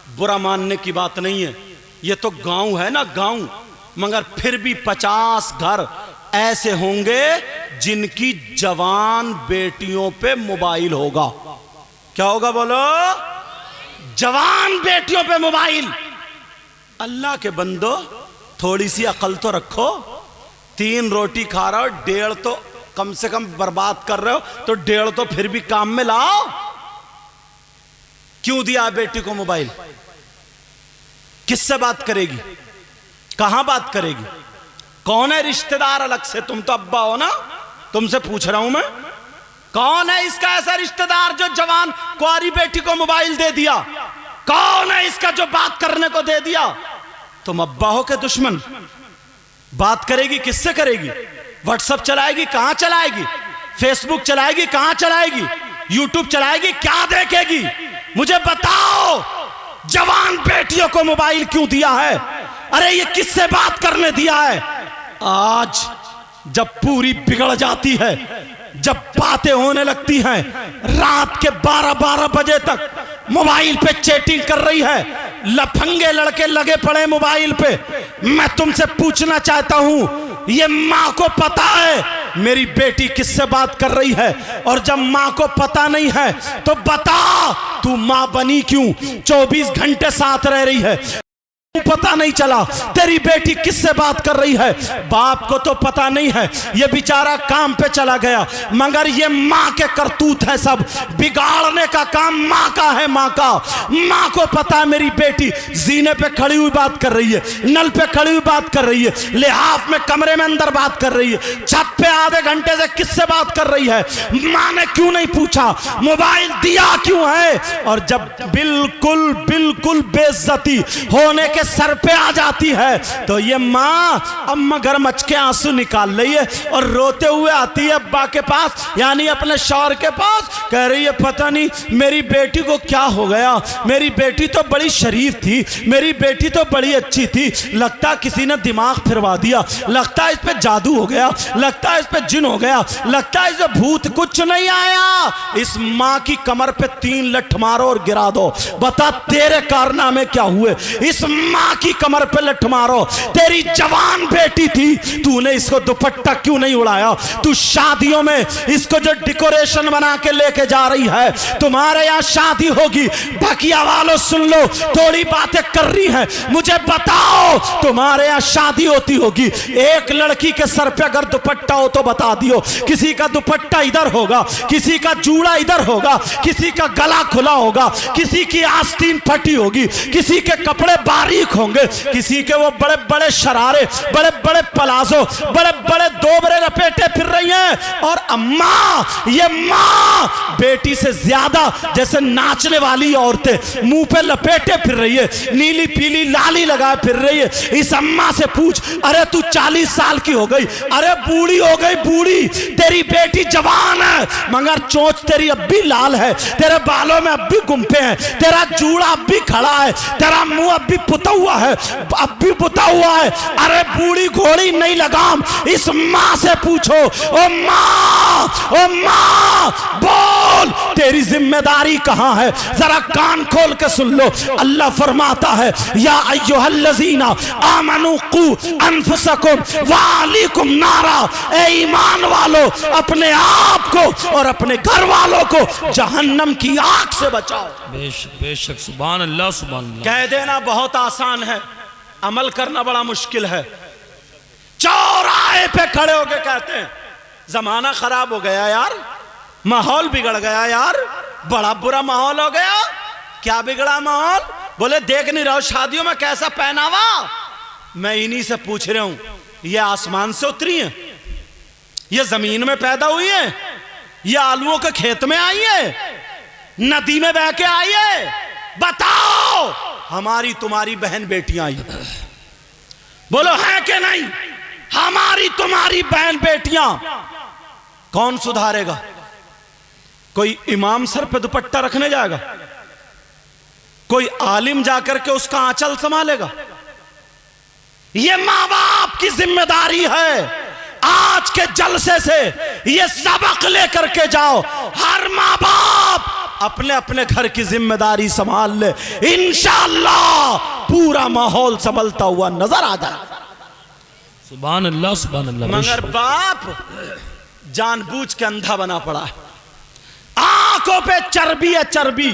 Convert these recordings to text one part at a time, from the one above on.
बुरा मानने की बात नहीं है, ये तो गांव है ना गांव, मगर फिर भी 50 घर ऐसे होंगे जिनकी जवान बेटियों पे मोबाइल होगा। क्या होगा बोलो? जवान बेटियों पे मोबाइल। अल्लाह के बंदो, थोड़ी सी अकल तो रखो। 3 रोटी खा रहे हो, 1.5 तो कम से कम बर्बाद कर रहे हो, तो 1.5 तो फिर भी काम में लाओ। क्यों दिया बेटी को मोबाइल? किससे बात करेगी? कहां बात करेगी? कौन है रिश्तेदार अलग से? तुम तो अब्बा हो ना, तुमसे पूछ रहा हूं मैं, कौन है इसका ऐसा रिश्तेदार जो जवान कुंवारी बेटी को मोबाइल दे दिया? कौन है इसका जो बात करने को दे दिया? तुम अब्बा हो के दुश्मन। बात करेगी किससे करेगी? व्हाट्सएप चलाएगी, कहां चलाएगी? फेसबुक चलाएगी, कहां चलाएगी? यूट्यूब चलाएगी, क्या देखेगी? मुझे बताओ, जवान बेटियों को मोबाइल क्यों दिया है? अरे ये किससे बात करने दिया है? आज जब पूरी बिगड़ जाती है, जब बातें होने लगती हैं, रात के 12-12 बजे तक मोबाइल पे चैटिंग कर रही है, लफंगे लड़के लगे पड़े मोबाइल पे। मैं तुमसे पूछना चाहता हूं, ये मां को पता है मेरी बेटी किससे बात कर रही है? और जब मां को पता नहीं है तो बता, तू मां बनी क्यों? 24 घंटे साथ रह रही है, पता नहीं चला तेरी बेटी किससे बात कर रही है? बाप को तो पता नहीं है, ये बेचारा काम पे चला गया, मगर ये माँ के करतूत है, सब बिगाड़ने का काम माँ का है, माँ का। माँ को पता है मेरी बेटी जीने पे खड़ी हुई बात कर रही है, नल पे खड़ी हुई बात कर रही है, लिहाफ में कमरे में अंदर बात कर रही है, छत पे आधे घंटे से किससे बात कर रही है? माँ ने क्यों नहीं पूछा? मोबाइल दिया क्यों है? और जब बिल्कुल बिल्कुल बेइज्जती होने के सर पे आ जाती है तो ये माँ अब मगरमच्छ के आंसू निकाल रही है और रोते हुए आती है अब्बा के पास, यानी अपने शौहर के पास। कह रही है पता नहीं मेरी बेटी को क्या हो गया, मेरी बेटी तो बड़ी शरीफ थी, मेरी बेटी तो बड़ी अच्छी थी, लगता किसी ने दिमाग फिरवा दिया, लगता है इस पे जादू हो गया, लगता है इस पे जिन हो गया, लगता है इस पे भूत। कुछ नहीं आया। इस माँ की कमर पे 3 लठ मारो और गिरा दो, बता तेरे कारनामे क्या हुए? इस माँ की कमर पे लठ मारो, तेरी जवान बेटी थी, तूने इसको दुपट्टा क्यों नहीं उड़ाया? तू शादियों में इसको जो डेकोरेशन बना के लेके जा रही है, तुम्हारे यहाँ शादी होगी, भकिया वालों सुन लो, थोड़ी बातें कर रही है, मुझे बताओ तुम्हारे यहाँ शादी होती होगी, एक लड़की के सर पे अगर दुपट्टा हो तो बता दियो, किसी का दुपट्टा इधर होगा, किसी का जूड़ा इधर होगा, किसी का गला खुला होगा, किसी की आस्तीन फटी होगी, किसी के कपड़े बारीक होंगे, किसी के वो बड़े बड़े शरारे, बड़े बड़े पलाजो, बड़े बड़े दोबरे लपेटे फिर रही हैं। और अम्मा, ये माँ बेटी से ज्यादा जैसे नाचने वाली औरतें मुंह पे लपेटे फिर रही है, नीली पीली लाली लगाए फिर रही है। इस अम्मा से पूछ, अरे तू 40 साल की हो गई, अरे बूढ़ी हो गई बूढ़ी, तेरी बेटी जवान है मगर चोंच तेरी अब भी लाल है, तेरे बालों में अब भी गुम्फे हैं, तेरा जूड़ा अब भी खड़ा है, तेरा मुंह अब भी पुता हुआ है, अब भी पुता हुआ है, अरे बूढ़ी घोड़ी नहीं लगाम। इस माँ से पूछो, ओ माँ बोल तेरी जिम्मेदारी कहां है? जरा कान खोल के सुन लो। अल्लाह फरमाता है, या अय्युहल्लज़ीना आमनू कू अनफुसकुम व अहलीकुम नारा, ए ईमान वालों अपने आप को और अपने घर वालों को जहन्नम की आग से बचाओ। बेशक सुभान अल्लाह सुभान अल्लाह। कह देना बहुत आसान है, अमल करना बड़ा मुश्किल है। चौराहे पे खड़े होके कहते हैं जमाना खराब हो गया यार, माहौल बिगड़ गया यार, बड़ा बुरा माहौल हो गया। क्या बिगड़ा माहौल? बोले देख नहीं रहो शादियों में कैसा पहनावा। मैं इन्हीं से पूछ रहा हूं, ये आसमान से उतरी है, ये जमीन में पैदा हुई है, ये आलूओं के खेत में आई है, नदी में बह के आई है? बताओ, हमारी तुम्हारी बहन बेटियां आई, बोलो है कि नहीं? हमारी तुम्हारी बहन बेटियां कौन सुधारेगा? कोई इमाम सर पे दुपट्टा रखने जाएगा? कोई आलिम जाकर के उसका आंचल संभालेगा? ये मां बाप की जिम्मेदारी है। आज के जलसे से ये सबक लेकर के जाओ, हर मां बाप अपने अपने घर की जिम्मेदारी संभाल ले, इंशाअल्लाह पूरा माहौल संभलता हुआ नजर आ जाए। सुभान अल्लाह सुभान अल्लाह। मगर बाप जानबूझ के अंधा बना पड़ा, आंखों पे चर्बी है चर्बी।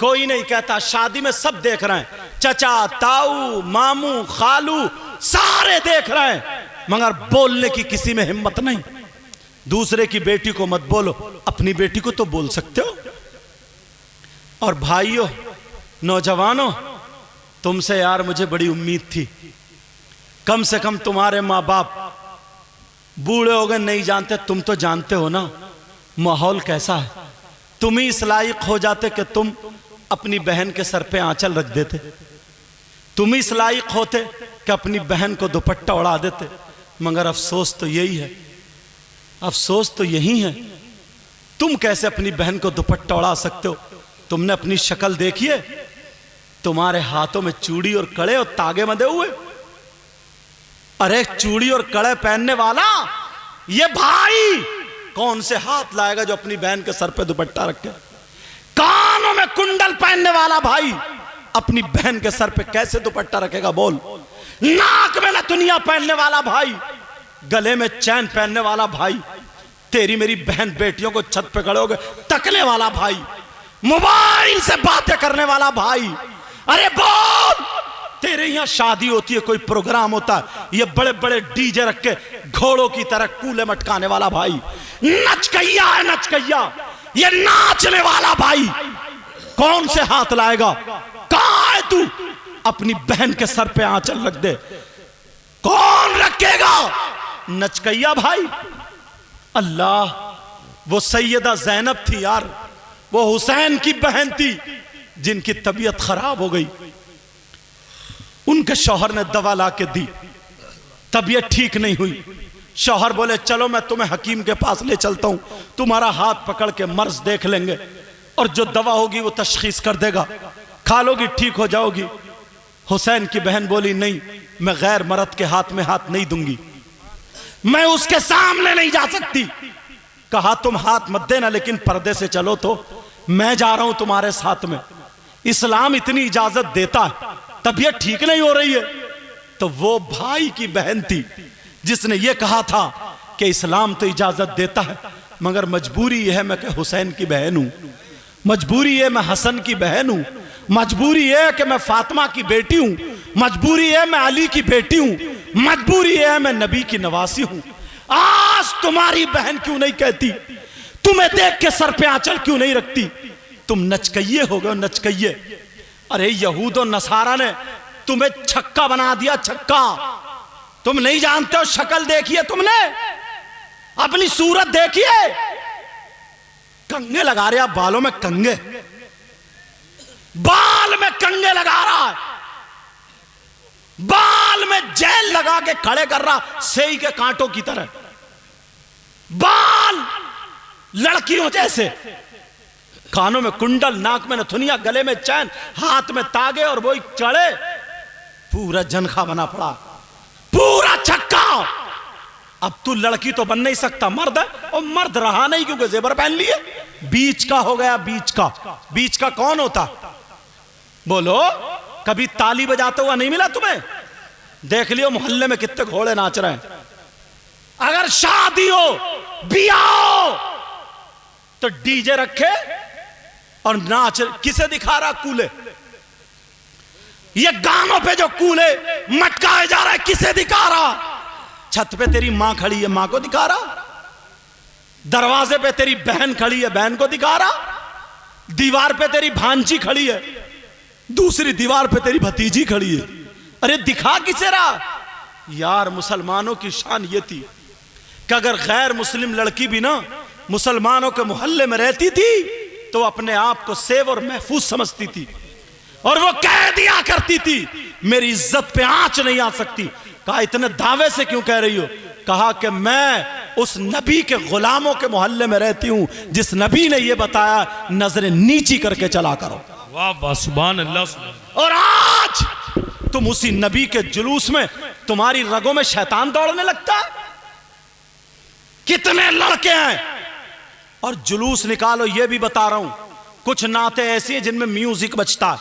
कोई नहीं कहता, शादी में सब देख रहे हैं, चचा ताऊ मामू खालू सारे देख रहे हैं, मगर बोलने की किसी में हिम्मत नहीं। दूसरे की बेटी को मत बोलो, अपनी बेटी को तो बोल सकते हो। और भाइयों नौजवानों, तुमसे यार मुझे बड़ी उम्मीद थी, कम से कम तुम्हारे माँ बाप बूढ़े हो गए नहीं जानते, तुम तो जानते हो ना माहौल कैसा है। तुम ही इस लायक हो जाते कि तुम अपनी बहन के सर पे आंचल रख देते, तुम ही इस लायक होते कि अपनी बहन को दुपट्टा उड़ा देते। मगर अफसोस तो यही है, अफसोस तो यही है, तुम कैसे अपनी बहन को दुपट्टा उड़ा सकते हो? तुमने अपनी शक्ल देखी है? तुम्हारे हाथों में चूड़ी और कड़े और तागे बंधे हुए। अरे चूड़ी और कड़े पहनने वाला ये भाई कौन से हाथ लाएगा जो अपनी बहन के सर पे दुपट्टा रखे? कानों में कुंडल पहनने वाला भाई अपनी बहन के सर पे कैसे दुपट्टा रखेगा बोल? नाक में नथुनिया पहनने वाला भाई, गले में चैन पहनने वाला भाई, तेरी मेरी बहन बेटियों को छत पे खड़े होकर तकने वाला भाई, मोबाइल से बातें करने वाला भाई, अरे बोल तेरे यहां शादी होती है, कोई प्रोग्राम होता है, ये बड़े बड़े डीजे रख के घोड़ों की तरह कूले मटकाने वाला भाई, नचकैया है नचकैया, ये नाचने वाला भाई कौन से हाथ लाएगा? कहां है तू? अपनी बहन के सर पे आंचल रख दे, कौन रखेगा? नचकैया भाई। अल्लाह, वो सैयदा जैनब थी यार, वो हुसैन की बहन थी जिनकी तबीयत खराब हो गई, उनके शौहर ने दवा ला के दी, तबीयत ठीक नहीं हुई। शौहर बोले चलो मैं तुम्हें हकीम के पास ले चलता हूं, तुम्हारा हाथ पकड़ के मर्ज देख लेंगे और जो दवा होगी वो तशखीस कर देगा, खा लोगी ठीक हो जाओगी। हुसैन की बहन बोली नहीं, मैं गैर मर्द के हाथ में हाथ नहीं दूंगी, मैं उसके सामने नहीं जा सकती। कहा तुम हाथ मत देना लेकिन पर्दे से चलो, तो मैं जा रहा हूं तुम्हारे साथ में, इस्लाम इतनी इजाजत देता है, तबीयत ठीक नहीं हो रही है। तो वो भाई की बहन थी जिसने ये कहा था कि इस्लाम तो इजाजत देता है मगर मजबूरी यह है मैं कि हुसैन की बहन हूं, मजबूरी है मैं हसन की बहन हूं, मजबूरी है कि मैं फातिमा की बेटी हूं, मजबूरी है मैं अली की बेटी हूं, मजबूरी है मैं नबी की नवासी हूं। आज तुम्हारी बहन क्यों नहीं कहती? तुम्हें देख के सर पे आंचल क्यों नहीं रखती? तुम नचकइये हो गए, नचकइये। अरे यहूद और नसारा ने तुम्हें छक्का बना दिया, छक्का। तुम नहीं जानते हो, शक्ल देखिए तुमने, अपनी सूरत देखिए, कंगे लगा रहे आप बालों में, कंगे बाल में कंगे लगा रहा है, बाल में जेल लगा के खड़े कर रहा सेई के कांटों की तरह, बाल लड़कियों जैसे, कानों में कुंडल, नाक में नथुनिया, गले में चैन, हाथ में तागे और वो चढ़े, पूरा जनखा बना पड़ा, पूरा छक्का। अब तू लड़की तो बन नहीं सकता, मर्द है, और मर्द रहा नहीं क्योंकि जेवर पहन लिए, बीच का हो गया, बीच का। बीच का कौन होता बोलो? कभी ताली बजाते हुआ नहीं मिला तुम्हें? देख लियो मोहल्ले में कितने घोड़े नाच रहे हैं। अगर शादी हो, बियाह हो, तो डीजे रखे और नाच, किसे दिखा रहा? कूले। ये गानों पे जो कूले मटकाए जा रहा है, किसे दिखा रहा? छत पे तेरी मां खड़ी है, मां को दिखा रहा, दरवाजे पे तेरी बहन खड़ी है, बहन को दिखा रहा, दीवार पे तेरी भांजी खड़ी है, दूसरी दीवार पे तेरी भतीजी खड़ी है। अरे दिखा किसे रहा? यार मुसलमानों की शान ये थी कि अगर गैर मुस्लिम लड़की भी ना मुसलमानों के मोहल्ले में रहती थी तो अपने आप को सेव और महफूज समझती थी, और वो कह दिया करती थी मेरी इज्जत पे आंच नहीं आ सकती। कहा इतने दावे से क्यों कह रही हो? कहा कि मैं उस नबी के गुलामों के मोहल्ले में रहती हूं जिस नबी ने यह बताया नजरें नीची करके चला करो। वाह वाह, सुभान अल्लाह, सुभान। और आज तुम उसी नबी के जुलूस में, तुम्हारी रगों में शैतान दौड़ने लगता है। कितने लड़के हैं और जुलूस निकालो। ये भी बता रहा हूं कुछ नाते ऐसी हैं जिनमें म्यूजिक बजता है।